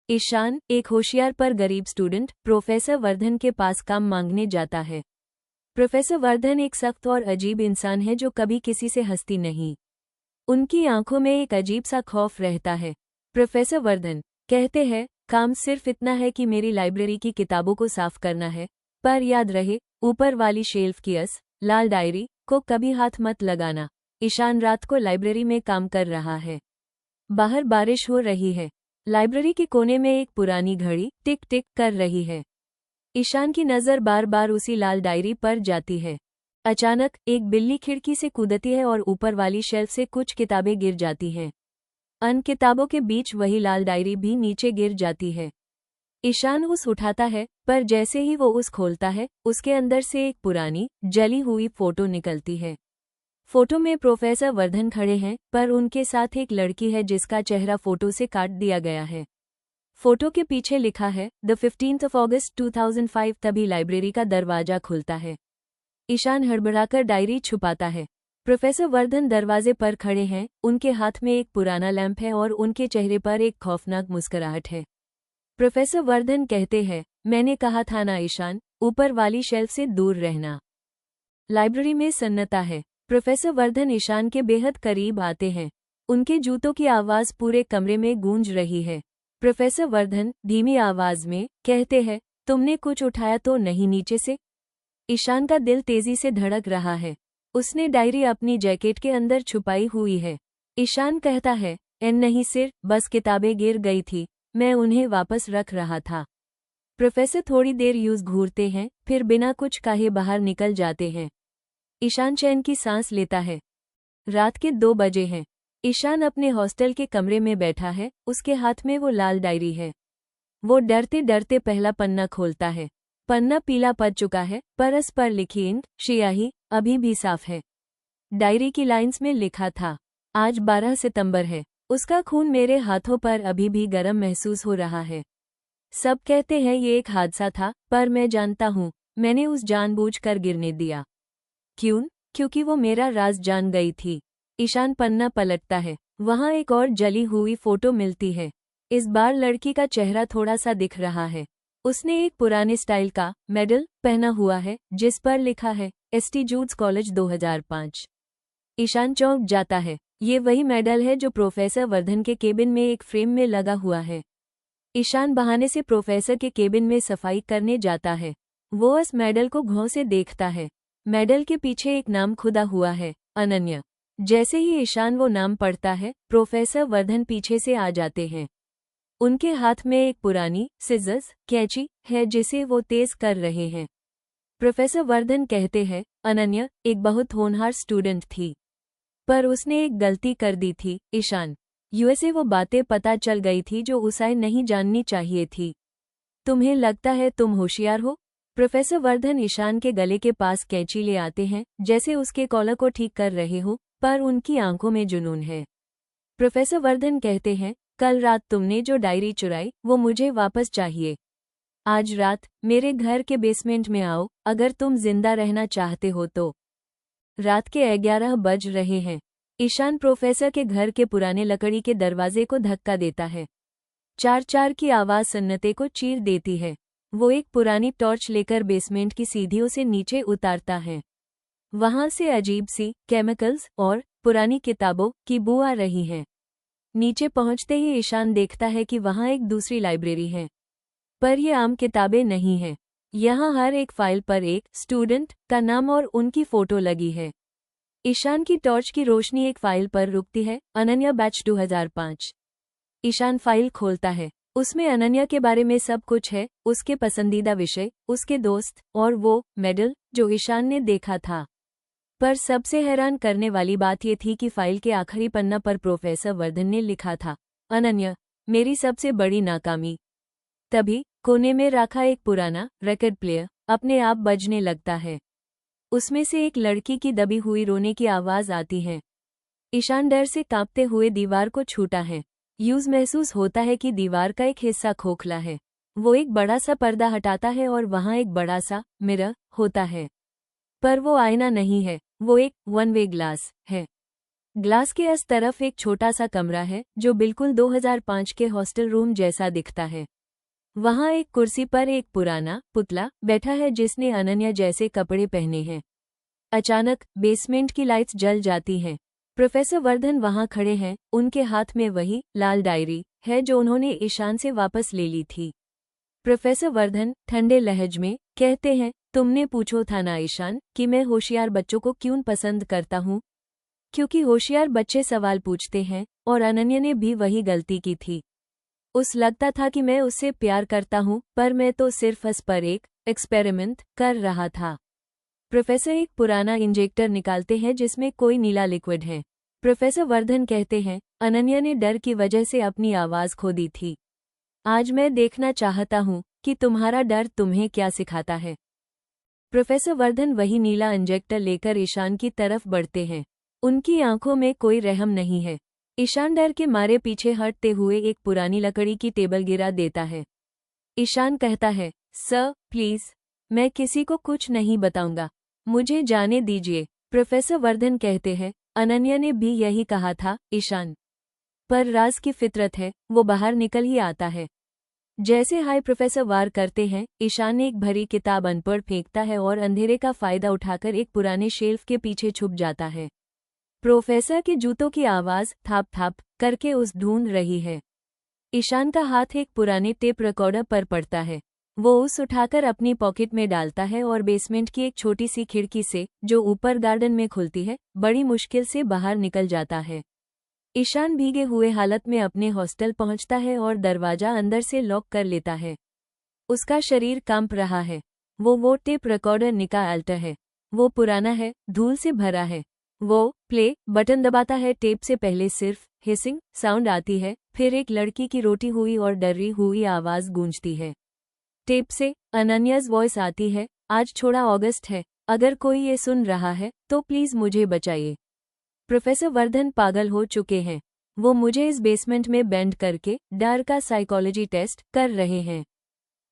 ईशान, एक होशियार पर गरीब स्टूडेंट, प्रोफेसर वर्धन के पास काम मांगने जाता है। प्रोफेसर वर्धन एक सख्त और अजीब इंसान है जो कभी किसी से हंसती नहीं। उनकी आंखों में एक अजीब सा खौफ रहता है। प्रोफेसर वर्धन कहते हैं, काम सिर्फ इतना है कि मेरी लाइब्रेरी की किताबों को साफ करना है, पर याद रहे, ऊपर वाली शेल्फ की लाल डायरी को कभी हाथ मत लगाना। ईशान रात को लाइब्रेरी में काम कर रहा है। बाहर बारिश हो रही है। लाइब्रेरी के कोने में एक पुरानी घड़ी टिक टिक कर रही है। ईशान की नज़र बार बार उसी लाल डायरी पर जाती है। अचानक एक बिल्ली खिड़की से कूदती है और ऊपर वाली शेल्फ से कुछ किताबें गिर जाती हैं। अन्य किताबों के बीच वही लाल डायरी भी नीचे गिर जाती है। ईशान उस उठाता है, पर जैसे ही वो उस खोलता है, उसके अंदर से एक पुरानी जली हुई फोटो निकलती है। फोटो में प्रोफेसर वर्धन खड़े हैं, पर उनके साथ एक लड़की है जिसका चेहरा फोटो से काट दिया गया है। फोटो के पीछे लिखा है, द 15th of August 2005। तभी लाइब्रेरी का दरवाजा खुलता है। ईशान हड़बड़ाकर डायरी छुपाता है। प्रोफेसर वर्धन दरवाजे पर खड़े हैं, उनके हाथ में एक पुराना लैंप है और उनके चेहरे पर एक खौफनाक मुस्कुराहट है। प्रोफेसर वर्धन कहते हैं, मैंने कहा था ना ईशान, ऊपर वाली शेल्फ से दूर रहना। लाइब्रेरी में सन्नाटा है। प्रोफेसर वर्धन ईशान के बेहद करीब आते हैं। उनके जूतों की आवाज़ पूरे कमरे में गूंज रही है। प्रोफेसर वर्धन धीमी आवाज में कहते हैं, तुमने कुछ उठाया तो नहीं नीचे से? ईशान का दिल तेजी से धड़क रहा है। उसने डायरी अपनी जैकेट के अंदर छुपाई हुई है। ईशान कहता है, नहीं सिर, बस किताबें गिर गई थी, मैं उन्हें वापस रख रहा था। प्रोफेसर थोड़ी देर यूं घूरते हैं, फिर बिना कुछ कहे बाहर निकल जाते हैं। ईशान चैन की सांस लेता है। रात के 2 बजे हैं। ईशान अपने हॉस्टल के कमरे में बैठा है, उसके हाथ में वो लाल डायरी है। वो डरते डरते पहला पन्ना खोलता है। पन्ना पीला पड़ चुका है, पर उस पर लिखी इंक स्याही अभी भी साफ है। डायरी की लाइंस में लिखा था, आज 12 सितंबर है। उसका खून मेरे हाथों पर अभी भी गर्म महसूस हो रहा है। सब कहते हैं ये एक हादसा था, पर मैं जानता हूँ, मैंने उस जानबूझकर गिरने दिया। क्यों? क्योंकि वो मेरा राज जान गई थी। ईशान पन्ना पलटता है। वहाँ एक और जली हुई फोटो मिलती है। इस बार लड़की का चेहरा थोड़ा सा दिख रहा है। उसने एक पुराने स्टाइल का मेडल पहना हुआ है, जिस पर लिखा है, एसटी जूट्स कॉलेज 2005। ईशान चौंक जाता है। ये वही मेडल है जो प्रोफेसर वर्धन के केबिन में एक फ्रेम में लगा हुआ है। ईशान बहाने से प्रोफेसर के केबिन में सफाई करने जाता है। वो उस मेडल को गौर से देखता है। मेडल के पीछे एक नाम खुदा हुआ है, अनन्या। जैसे ही ईशान वो नाम पढ़ता है, प्रोफेसर वर्धन पीछे से आ जाते हैं। उनके हाथ में एक पुरानी सिजर्स कैंची है जिसे वो तेज कर रहे हैं। प्रोफेसर वर्धन कहते हैं, अनन्या एक बहुत होनहार स्टूडेंट थी, पर उसने एक गलती कर दी थी ईशान। यूएसए वो बातें पता चल गई थी जो उसे नहीं जाननी चाहिए थी। तुम्हें लगता है तुम होशियार हो? प्रोफेसर वर्धन ईशान के गले के पास कैंची ले आते हैं, जैसे उसके कॉलर को ठीक कर रहे हो, पर उनकी आंखों में जुनून है। प्रोफेसर वर्धन कहते हैं, कल रात तुमने जो डायरी चुराई, वो मुझे वापस चाहिए। आज रात मेरे घर के बेसमेंट में आओ, अगर तुम जिंदा रहना चाहते हो तो। रात के 11 बज रहे हैं। ईशान प्रोफेसर के घर के पुराने लकड़ी के दरवाजे को धक्का देता है। चार चार की आवाज सन्नाटे को चीर देती है। वो एक पुरानी टॉर्च लेकर बेसमेंट की सीढ़ियों से नीचे उतारता है। वहां से अजीब सी केमिकल्स और पुरानी किताबों की बू आ रही है। नीचे पहुंचते ही ईशान देखता है कि वहां एक दूसरी लाइब्रेरी है, पर ये आम किताबें नहीं है। यहाँ हर एक फाइल पर एक स्टूडेंट का नाम और उनकी फोटो लगी है। ईशान की टॉर्च की रोशनी एक फाइल पर रुकती है, अनन्या बैच 2005। ईशान फाइल खोलता है। उसमें अनन्या के बारे में सब कुछ है, उसके पसंदीदा विषय, उसके दोस्त और वो मेडल जो ईशान ने देखा था। पर सबसे हैरान करने वाली बात ये थी कि फाइल के आखिरी पन्ना पर प्रोफेसर वर्धन ने लिखा था, अनन्या मेरी सबसे बड़ी नाकामी। तभी कोने में रखा एक पुराना रिकॉर्ड प्लेयर अपने आप बजने लगता है। उसमें से एक लड़की की दबी हुई रोने की आवाज आती है। ईशान डर से कांपते हुए दीवार को छूता है। यूज महसूस होता है कि दीवार का एक हिस्सा खोखला है। वो एक बड़ा सा पर्दा हटाता है और वहां एक बड़ा सा मिरर होता है, पर वो आईना नहीं है, वो एक वन वे ग्लास है। ग्लास के इस तरफ एक छोटा सा कमरा है जो बिल्कुल 2005 के हॉस्टल रूम जैसा दिखता है। वहाँ एक कुर्सी पर एक पुराना पुतला बैठा है जिसने अनन्या जैसे कपड़े पहने हैं। अचानक बेसमेंट की लाइट्स जल जाती हैं। प्रोफेसर वर्धन वहाँ खड़े हैं, उनके हाथ में वही लाल डायरी है जो उन्होंने ईशान से वापस ले ली थी। प्रोफेसर वर्धन ठंडे लहज में कहते हैं, तुमने पूछो था ना ईशान कि मैं होशियार बच्चों को क्यों पसंद करता हूँ? क्योंकि होशियार बच्चे सवाल पूछते हैं, और अनन्या ने भी वही गलती की थी। उस लगता था कि मैं उससे प्यार करता हूँ, पर मैं तो सिर्फ उस पर एक एक्सपेरिमेंट कर रहा था। प्रोफेसर एक पुराना इंजेक्टर निकालते हैं जिसमें कोई नीला लिक्विड है। प्रोफेसर वर्धन कहते हैं, अनन्या ने डर की वजह से अपनी आवाज खो दी थी। आज मैं देखना चाहता हूँ कि तुम्हारा डर तुम्हें क्या सिखाता है। प्रोफेसर वर्धन वही नीला इंजेक्टर लेकर ईशान की तरफ बढ़ते हैं। उनकी आंखों में कोई रहम नहीं है। ईशान डर के मारे पीछे हटते हुए एक पुरानी लकड़ी की टेबल गिरा देता है। ईशान कहता है, सर प्लीज, मैं किसी को कुछ नहीं बताऊंगा, मुझे जाने दीजिए। प्रोफेसर वर्धन कहते हैं, अनन्या ने भी यही कहा था ईशान, पर राज की फितरत है, वो बाहर निकल ही आता है। जैसे हाय प्रोफेसर वार करते हैं, ईशान ने एक भरी किताब अनपढ़ फेंकता है और अंधेरे का फायदा उठाकर एक पुराने शेल्फ के पीछे छुप जाता है। प्रोफेसर के जूतों की आवाज थाप थाप करके उस ढूंढ रही है। ईशान का हाथ एक पुराने टेप रिकॉर्डर पर पड़ता है। वो उस उठाकर अपनी पॉकेट में डालता है और बेसमेंट की एक छोटी सी खिड़की से, जो ऊपर गार्डन में खुलती है, बड़ी मुश्किल से बाहर निकल जाता है। ईशान भीगे हुए हालत में अपने हॉस्टल पहुंचता है और दरवाजा अंदर से लॉक कर लेता है। उसका शरीर कांप रहा है। वो टेप रिकॉर्डर निकालता है। वो पुराना है, धूल से भरा है। वो प्ले बटन दबाता है। टेप से पहले सिर्फ हिसिंग साउंड आती है, फिर एक लड़की की रोटी हुई और डरी हुई आवाज गूंजती है। टेप से अनन्याज वॉइस आती है, आज छोड़ा अगस्त है, अगर कोई ये सुन रहा है तो प्लीज मुझे बचाइए। प्रोफेसर वर्धन पागल हो चुके हैं। वो मुझे इस बेसमेंट में बैंड करके डर का साइकोलॉजी टेस्ट कर रहे हैं।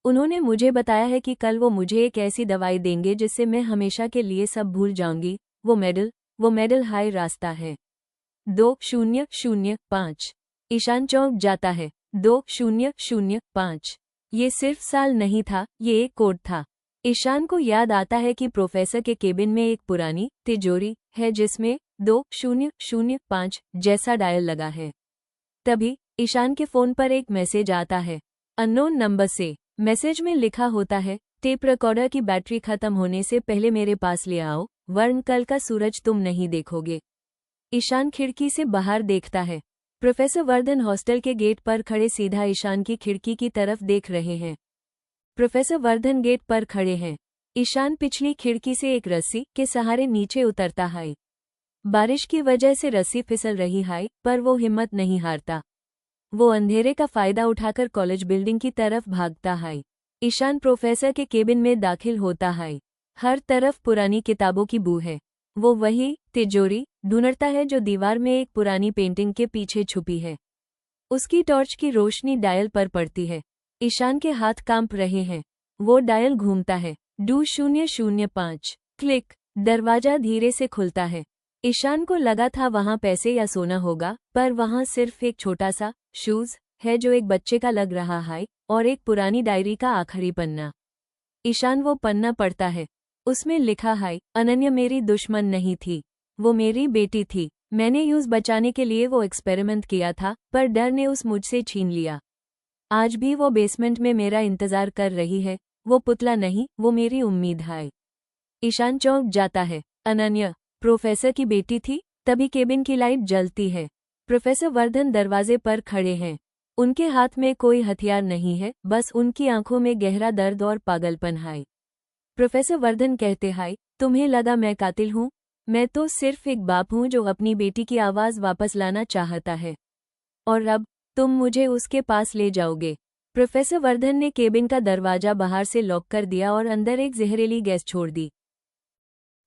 उन्होंने मुझे बताया है कि कल वो मुझे एक ऐसी दवाई देंगे जिससे मैं हमेशा के लिए सब भूल जाऊंगी। वो मेडल हाई रास्ता है। 2005। ईशान चौंक जाता है। 2005। ये सिर्फ साल नहीं था, ये एक कोड था। ईशान को याद आता है कि प्रोफेसर के केबिन में एक पुरानी तिजोरी है जिसमें 2005 जैसा डायल लगा है। तभी ईशान के फोन पर एक मैसेज आता है, अननोन नंबर से। मैसेज में लिखा होता है, टेप रिकॉर्डर की बैटरी खत्म होने से पहले मेरे पास ले आओ, वरन कल का सूरज तुम नहीं देखोगे। ईशान खिड़की से बाहर देखता है। प्रोफेसर वर्धन हॉस्टल के गेट पर खड़े सीधा ईशान की खिड़की की तरफ देख रहे हैं। प्रोफेसर वर्धन गेट पर खड़े हैं। ईशान पिछली खिड़की से एक रस्सी के सहारे नीचे उतरता है। बारिश की वजह से रस्सी फिसल रही है, पर वो हिम्मत नहीं हारता। वो अंधेरे का फायदा उठाकर कॉलेज बिल्डिंग की तरफ भागता है। ईशान प्रोफेसर के केबिन में दाखिल होता है। हर तरफ पुरानी किताबों की बू है। वो वही तिजोरी ढूंढता है जो दीवार में एक पुरानी पेंटिंग के पीछे छुपी है। उसकी टॉर्च की रोशनी डायल पर पड़ती है। ईशान के हाथ कांप रहे हैं। वो डायल घूमता है। 2005। क्लिक। दरवाजा धीरे से खुलता है। ईशान को लगा था वहां पैसे या सोना होगा, पर वहां सिर्फ एक छोटा सा शूज है जो एक बच्चे का लग रहा है, और एक पुरानी डायरी का आखिरी पन्ना। ईशान वो पन्ना पढ़ता है। उसमें लिखा है, अनन्या मेरी दुश्मन नहीं थी, वो मेरी बेटी थी। मैंने यूज बचाने के लिए वो एक्सपेरिमेंट किया था, पर डर ने उस मुझसे छीन लिया। आज भी वो बेसमेंट में मेरा इंतजार कर रही है। वो पुतला नहीं, वो मेरी उम्मीद है। ईशान चौंक जाता है। अनन्या प्रोफेसर की बेटी थी। तभी केबिन की लाइट जलती है। प्रोफेसर वर्धन दरवाजे पर खड़े हैं। उनके हाथ में कोई हथियार नहीं है, बस उनकी आंखों में गहरा दर्द और पागलपन है। प्रोफेसर वर्धन कहते हैं, तुम्हें लगा मैं कातिल हूँ? मैं तो सिर्फ एक बाप हूँ जो अपनी बेटी की आवाज वापस लाना चाहता है। और अब तुम मुझे उसके पास ले जाओगे। प्रोफेसर वर्धन ने केबिन का दरवाजा बाहर से लॉक कर दिया और अंदर एक जहरीली गैस छोड़ दी।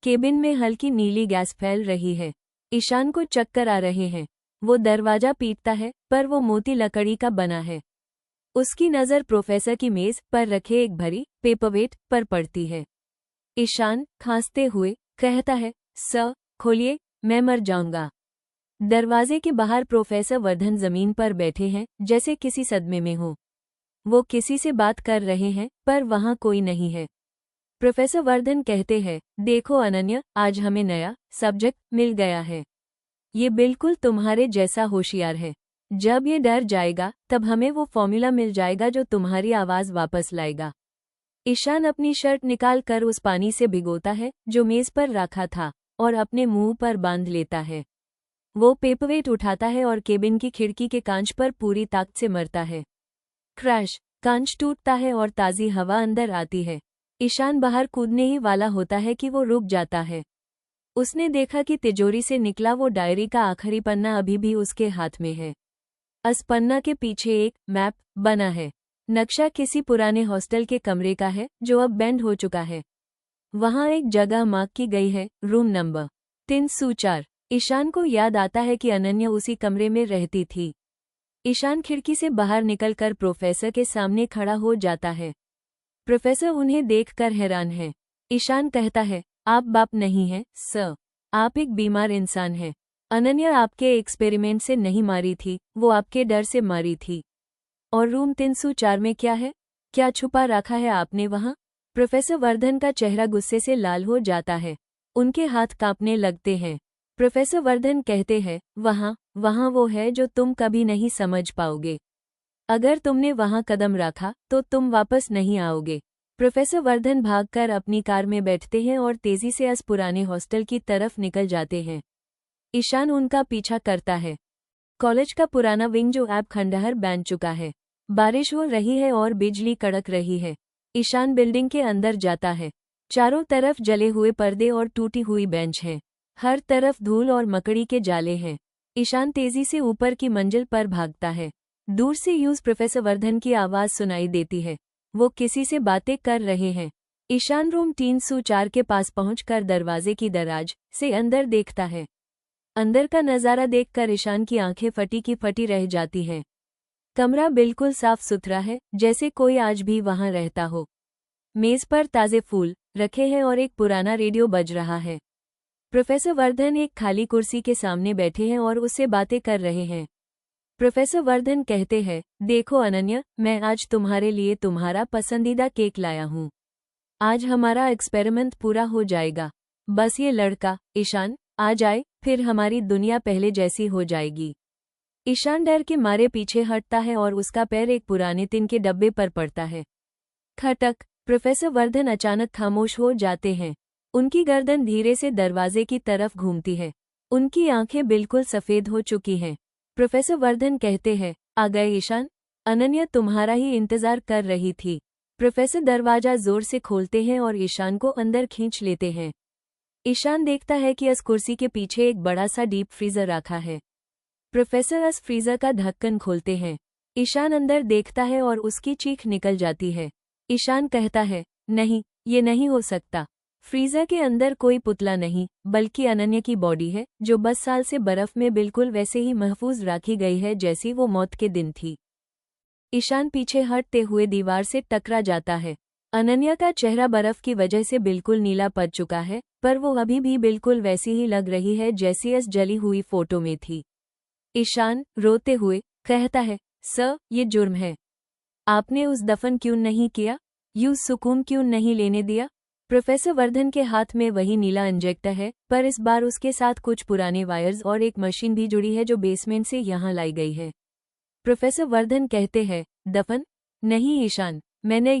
केबिन में हल्की नीली गैस फैल रही है। ईशान को चक्कर आ रहे हैं। वो दरवाजा पीटता है, पर वो मोटी लकड़ी का बना है। उसकी नज़र प्रोफेसर की मेज पर रखे एक भरी पेपरवेट पर पड़ती है। ईशान खांसते हुए कहता है, सर खोलिए, मैं मर जाऊंगा। दरवाजे के बाहर प्रोफेसर वर्धन जमीन पर बैठे हैं, जैसे किसी सदमे में हो। वो किसी से बात कर रहे हैं, पर वहां कोई नहीं है। प्रोफेसर वर्धन कहते हैं, देखो अनन्या, आज हमें नया सब्जेक्ट मिल गया है। ये बिल्कुल तुम्हारे जैसा होशियार है। जब ये डर जाएगा तब हमें वो फॉर्मूला मिल जाएगा जो तुम्हारी आवाज वापस लाएगा। ईशान अपनी शर्ट निकाल कर उस पानी से भिगोता है जो मेज पर रखा था, और अपने मुंह पर बांध लेता है। वो पेपरवेट उठाता है और केबिन की खिड़की के कांच पर पूरी ताकत से मरता है। क्रैश! कांच टूटता है और ताज़ी हवा अंदर आती है। ईशान बाहर कूदने ही वाला होता है कि वो रुक जाता है। उसने देखा कि तिजोरी से निकला वो डायरी का आखिरी पन्ना अभी भी उसके हाथ में है। उस पन्ना के पीछे एक मैप बना है। नक्शा किसी पुराने हॉस्टल के कमरे का है जो अब बैंड हो चुका है। वहां एक जगह मार्क की गई है, रूम नंबर 304। ईशान को याद आता है कि अनन्या उसी कमरे में रहती थी। ईशान खिड़की से बाहर निकलकर प्रोफेसर के सामने खड़ा हो जाता है। प्रोफेसर उन्हें देखकर हैरान है। ईशान कहता है, आप बाप नहीं हैं, सर। आप एक बीमार इंसान हैं। अनन्या आपके एक्सपेरिमेंट से नहीं मारी थी, वो आपके डर से मारी थी। और रूम 304 में क्या है? क्या छुपा रखा है आपने वहां? प्रोफेसर वर्धन का चेहरा गुस्से से लाल हो जाता है। उनके हाथ कांपने लगते हैं। प्रोफेसर वर्धन कहते हैं, वहां वो है जो तुम कभी नहीं समझ पाओगे। अगर तुमने वहां कदम रखा तो तुम वापस नहीं आओगे। प्रोफेसर वर्धन भागकर अपनी कार में बैठते हैं और तेजी से उस पुराने हॉस्टल की तरफ निकल जाते हैं। ईशान उनका पीछा करता है। कॉलेज का पुराना विंग जो अब खंडहर बन चुका है। बारिश हो रही है और बिजली कड़क रही है। ईशान बिल्डिंग के अंदर जाता है। चारों तरफ जले हुए पर्दे और टूटी हुई बेंच हैं। हर तरफ धूल और मकड़ी के जाले हैं। ईशान तेजी से ऊपर की मंजिल पर भागता है। दूर से यूज प्रोफेसर वर्धन की आवाज सुनाई देती है। वो किसी से बातें कर रहे हैं। ईशान रूम 304 के पास पहुंचकर दरवाजे की दराज से अंदर देखता है। अंदर का नज़ारा देखकर ईशान की आंखें फटी की फटी रह जाती हैं। कमरा बिल्कुल साफ सुथरा है, जैसे कोई आज भी वहां रहता हो। मेज पर ताज़े फूल रखे हैं और एक पुराना रेडियो बज रहा है। प्रोफेसर वर्धन एक खाली कुर्सी के सामने बैठे हैं और उससे बातें कर रहे हैं। प्रोफेसर वर्धन कहते हैं, देखो अनन्या, मैं आज तुम्हारे लिए तुम्हारा पसंदीदा केक लाया हूँ। आज हमारा एक्सपेरिमेंट पूरा हो जाएगा। बस ये लड़का ईशान आ जाए, फिर हमारी दुनिया पहले जैसी हो जाएगी। ईशान डर के मारे पीछे हटता है और उसका पैर एक पुराने टिन के डब्बे पर पड़ता है। खटक! प्रोफेसर वर्धन अचानक खामोश हो जाते हैं। उनकी गर्दन धीरे से दरवाजे की तरफ घूमती है। उनकी आंखें बिल्कुल सफ़ेद हो चुकी हैं। प्रोफेसर वर्धन कहते हैं, आ गए ईशान? अनन्या तुम्हारा ही इंतजार कर रही थी। प्रोफेसर दरवाजा जोर से खोलते हैं और ईशान को अंदर खींच लेते हैं। ईशान देखता है कि उस कुर्सी के पीछे एक बड़ा सा डीप फ्रीजर रखा है। प्रोफेसर उस फ्रीजर का ढक्कन खोलते हैं। ईशान अंदर देखता है और उसकी चीख निकल जाती है। ईशान कहता है, नहीं, ये नहीं हो सकता। फ्रीजर के अंदर कोई पुतला नहीं, बल्कि अनन्या की बॉडी है, जो 10 साल से बर्फ में बिल्कुल वैसे ही महफूज रखी गई है जैसी वो मौत के दिन थी। ईशान पीछे हटते हुए दीवार से टकरा जाता है। अनन्या का चेहरा बर्फ की वजह से बिल्कुल नीला पड़ चुका है, पर वो अभी भी बिल्कुल वैसी ही लग रही है जैसी इस जली हुई फोटो में थी। ईशान रोते हुए कहता है, सर, ये जुर्म है। आपने उस दफन क्यों नहीं किया? यूं सुकून क्यों नहीं लेने दिया? प्रोफेसर वर्धन के हाथ में वही नीला इंजेक्टर है, पर इस बार उसके साथ कुछ पुराने वायर्स और एक मशीन भी जुड़ी है जो बेसमेंट से यहाँ लाई गई है। प्रोफेसर वर्धन कहते हैं, दफन? नहीं ईशान, मैंने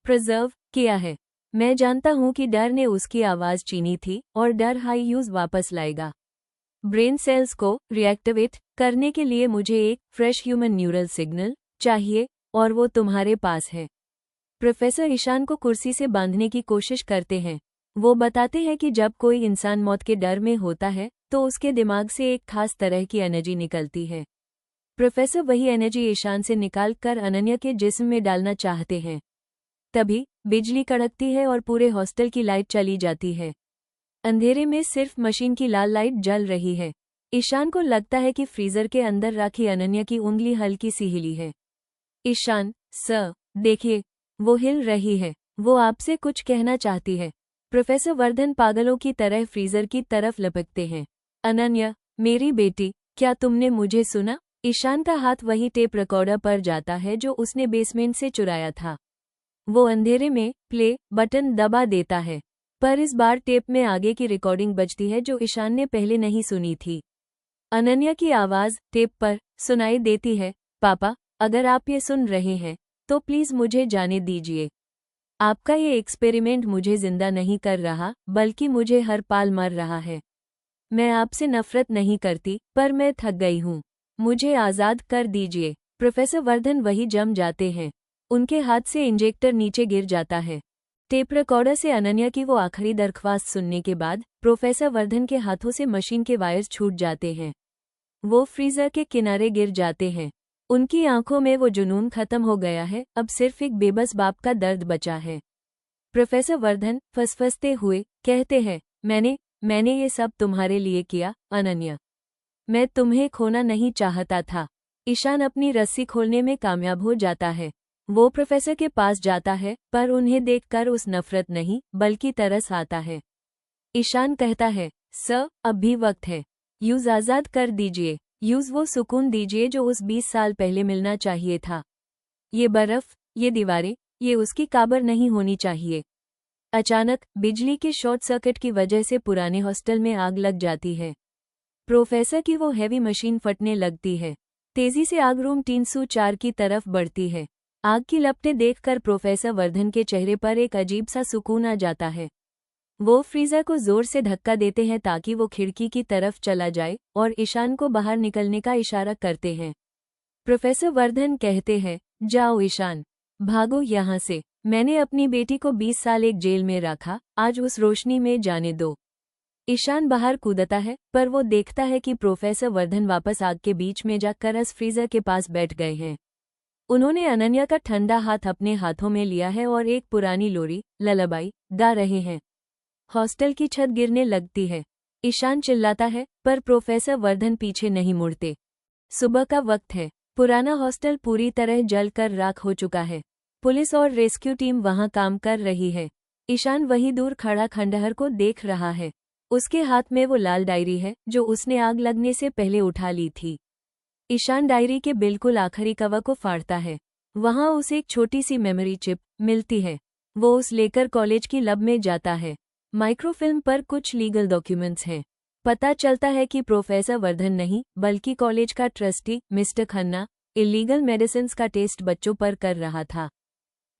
प्रिजर्व किया है। मैं जानता हूँ कि डर ने उसकी आवाज़ छीनी थी और डर हाई यूज वापस लाएगा। ब्रेन सेल्स को रिएक्टिवेट करने के लिए मुझे एक फ्रेश ह्यूमन न्यूरल सिग्नल चाहिए, और वो तुम्हारे पास है। प्रोफेसर ईशान को कुर्सी से बांधने की कोशिश करते हैं। वो बताते हैं कि जब कोई इंसान मौत के डर में होता है तो उसके दिमाग से एक खास तरह की एनर्जी निकलती है। प्रोफेसर वही एनर्जी ईशान से निकाल कर अनन्या के जिस्म में डालना चाहते हैं। तभी बिजली कड़कती है और पूरे हॉस्टल की लाइट चली जाती है। अंधेरे में सिर्फ मशीन की लाल लाइट जल रही है। ईशान को लगता है कि फ्रीजर के अंदर रखी अनन्या की उंगली हल्की सी हिली है। ईशान, सर, देखिए, वो हिल रही है। वो आपसे कुछ कहना चाहती है। प्रोफेसर वर्धन पागलों की तरह फ्रीजर की तरफ लपकते हैं। अनन्या, मेरी बेटी, क्या तुमने मुझे सुना? ईशान का हाथ वही टेप रिकॉर्डर पर जाता है जो उसने बेसमेंट से चुराया था। वो अंधेरे में प्ले बटन दबा देता है, पर इस बार टेप में आगे की रिकॉर्डिंग बजती है जो ईशान ने पहले नहीं सुनी थी। अनन्या की आवाज़ टेप पर सुनाई देती है, पापा, अगर आप ये सुन रहे हैं तो प्लीज़ मुझे जाने दीजिए। आपका ये एक्सपेरिमेंट मुझे जिंदा नहीं कर रहा, बल्कि मुझे हर पाल मार रहा है। मैं आपसे नफरत नहीं करती, पर मैं थक गई हूँ। मुझे आज़ाद कर दीजिए। प्रोफेसर वर्धन वही जम जाते हैं। उनके हाथ से इंजेक्टर नीचे गिर जाता है। टेप रिकॉर्डर से अनन्या की वो आखिरी दरख्वास्त सुनने के बाद प्रोफेसर वर्धन के हाथों से मशीन के वायर्स छूट जाते हैं। वो फ्रीजर के किनारे गिर जाते हैं। उनकी आंखों में वो जुनून खत्म हो गया है, अब सिर्फ एक बेबस बाप का दर्द बचा है। प्रोफेसर वर्धन फसफसते हुए कहते हैं, मैंने ये सब तुम्हारे लिए किया, अनन्या। मैं तुम्हें खोना नहीं चाहता था। ईशान अपनी रस्सी खोलने में कामयाब हो जाता है। वो प्रोफेसर के पास जाता है, पर उन्हें देखकर उस नफरत नहीं, बल्कि तरस आता है। ईशान कहता है, सर, अब भी वक्त है। यूज आज़ाद कर दीजिए। यूज वो सुकून दीजिए जो उस 20 साल पहले मिलना चाहिए था। ये बर्फ, ये दीवारें, ये उसकी काबर नहीं होनी चाहिए। अचानक बिजली के शॉर्ट सर्किट की वजह से पुराने हॉस्टल में आग लग जाती है। प्रोफेसर की वो हैवी मशीन फटने लगती है। तेजी से आग रूम 304 की तरफ बढ़ती है। आग की लपटें देखकर प्रोफेसर वर्धन के चेहरे पर एक अजीब सा सुकून आ जाता है। वो फ्रीजर को जोर से धक्का देते हैं ताकि वो खिड़की की तरफ चला जाए और ईशान को बाहर निकलने का इशारा करते हैं। प्रोफेसर वर्धन कहते हैं, जाओ ईशान, भागो यहाँ से। मैंने अपनी बेटी को 20 साल एक जेल में रखा, आज उस रोशनी में जाने दो। ईशान बाहर कूदता है, पर वो देखता है कि प्रोफेसर वर्धन वापस आग के बीच में जाकर इस फ्रीजर के पास बैठ गए हैं। उन्होंने अनन्या का ठंडा हाथ अपने हाथों में लिया है और एक पुरानी लोरी ललाबाई गा रहे हैं। हॉस्टल की छत गिरने लगती है। ईशान चिल्लाता है, पर प्रोफेसर वर्धन पीछे नहीं मुड़ते। सुबह का वक्त है। पुराना हॉस्टल पूरी तरह जलकर राख हो चुका है। पुलिस और रेस्क्यू टीम वहां काम कर रही है। ईशान वहीं दूर खड़ा खंडहर को देख रहा है। उसके हाथ में वो लाल डायरी है जो उसने आग लगने से पहले उठा ली थी। ईशान डायरी के बिल्कुल आखिरी कवर को फाड़ता है। वहां उसे एक छोटी सी मेमोरी चिप मिलती है। वो उस लेकर कॉलेज की लैब में जाता है। माइक्रोफिल्म पर कुछ लीगल डॉक्यूमेंट्स हैं। पता चलता है कि प्रोफेसर वर्धन नहीं, बल्कि कॉलेज का trustee mister Khanna illegal medicines का टेस्ट बच्चों पर कर रहा था।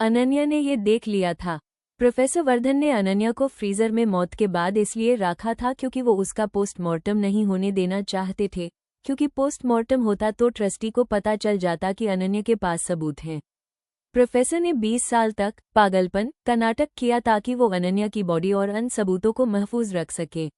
अनन्या ने ये देख लिया था। प्रोफेसर वर्धन ने अनन्या को फ्रीजर में मौत के बाद इसलिए रखा था क्योंकि वो उसका पोस्टमार्टम नहीं होने देना चाहते थे, क्योंकि पोस्टमार्टम होता तो ट्रस्टी को पता चल जाता कि अनन्या के पास सबूत हैं। प्रोफेसर ने 20 साल तक पागलपन का नाटक किया ताकि वो अनन्या की बॉडी और अन्य सबूतों को महफूज रख सके।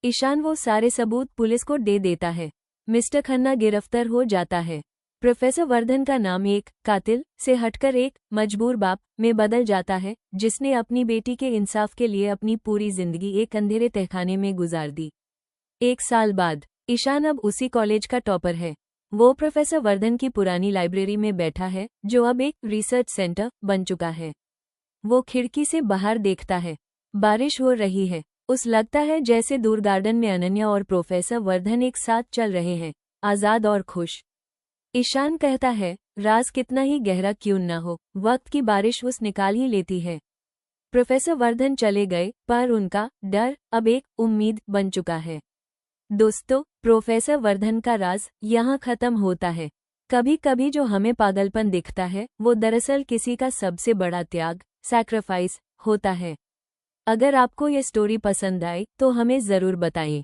ईशान वो सारे सबूत पुलिस को दे देता है। मिस्टर खन्ना गिरफ्तार हो जाता है। प्रोफेसर वर्धन का नाम एक कातिल से हटकर एक मजबूर बाप में बदल जाता है, जिसने अपनी बेटी के इंसाफ के लिए अपनी पूरी जिंदगी एक अंधेरे तहखाने में गुजार दी। 1 साल बाद ईशान अब उसी कॉलेज का टॉपर है। वो प्रोफेसर वर्धन की पुरानी लाइब्रेरी में बैठा है, जो अब एक रिसर्च सेंटर बन चुका है। वो खिड़की से बाहर देखता है। बारिश हो रही है। उस लगता है जैसे दूर गार्डन में अनन्या और प्रोफेसर वर्धन एक साथ चल रहे हैं, आज़ाद और खुश। ईशान कहता है, राज कितना ही गहरा क्यों न हो, वक्त की बारिश उस निकाल ही लेती है। प्रोफेसर वर्धन चले गए, पर उनका डर अब एक उम्मीद बन चुका है। दोस्तों, प्रोफेसर वर्धन का राज यहाँ खत्म होता है। कभी कभी जो हमें पागलपन दिखता है, वो दरअसल किसी का सबसे बड़ा त्याग, सैक्रिफाइस होता है। अगर आपको ये स्टोरी पसंद आए तो हमें ज़रूर बताएं।